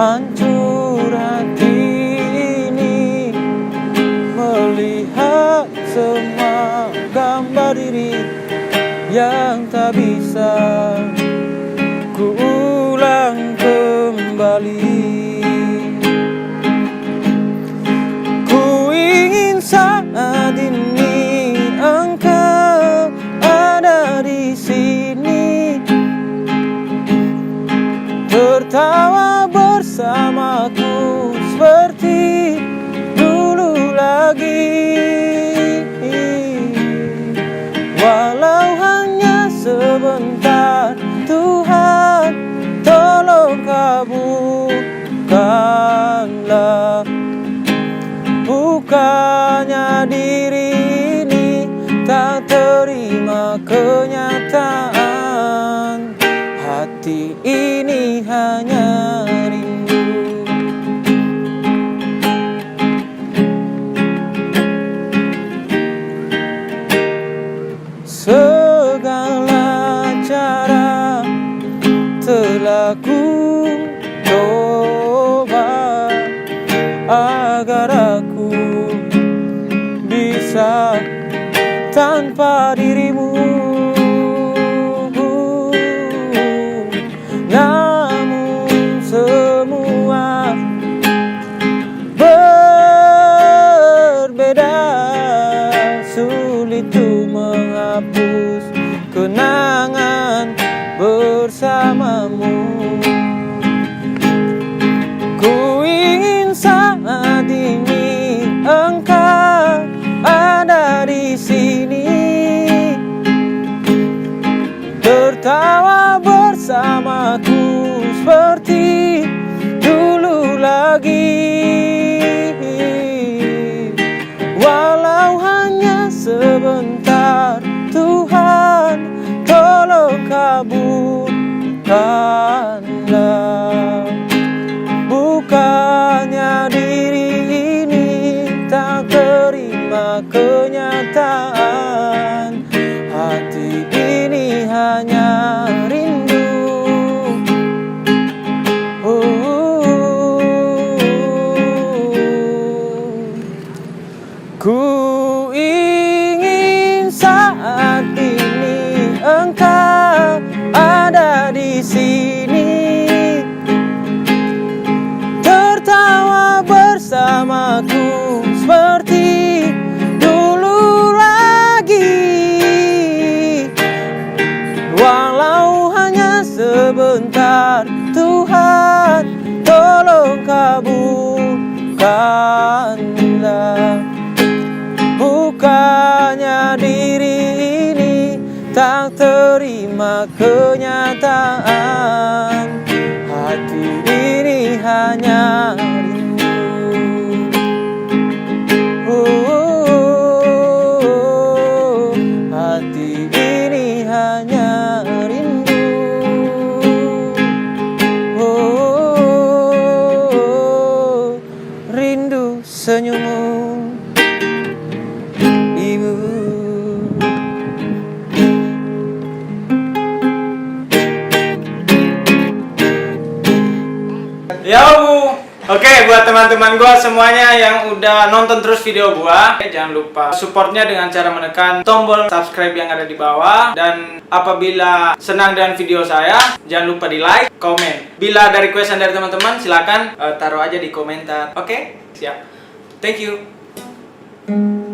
Hancur hati ini melihat semua gambar diri yang tak bisa ku ulang kembali. Ku ingin saat ini engkau ada di sini, tertawa bersamaku seperti dulu lagi. Walau hanya sebentar, Tuhan tolong kabulkanlah. Bukannya diri ini tak terima kenyataan, hati ini hanya rindu. Segala cara telah ku coba agar aku bisa tanpa dirimu, namun semua berbeda. Sulit tuh menghapus kenangan bersamamu. Ku ingin saat ini engkau ada di sini, tertawa bersamaku seperti dulu lagi. Walau hanya sebentar, Tuhan tolong kabulkanlah. Bukannya diri ini tak terima kenyataan, hati ini hanya rindu. Ku ingin saat ini engkau ada di sini, tertawa bersamaku seperti dulu lagi. Walau hanya sebentar, Tuhan tolong kabulkanlah. Bukannya diri ini tak terima kenyataan, hati ini hanya rindu. Hati ini hanya rindu. Rindu senyummu, Oke, buat teman-teman gue semuanya yang udah nonton terus video gue, jangan lupa supportnya dengan cara menekan tombol subscribe yang ada di bawah. Dan apabila senang dengan video saya, jangan lupa di like, komen. Bila ada requestan dari teman-teman, silakan taruh aja di komentar. Oke, siap. Thank you.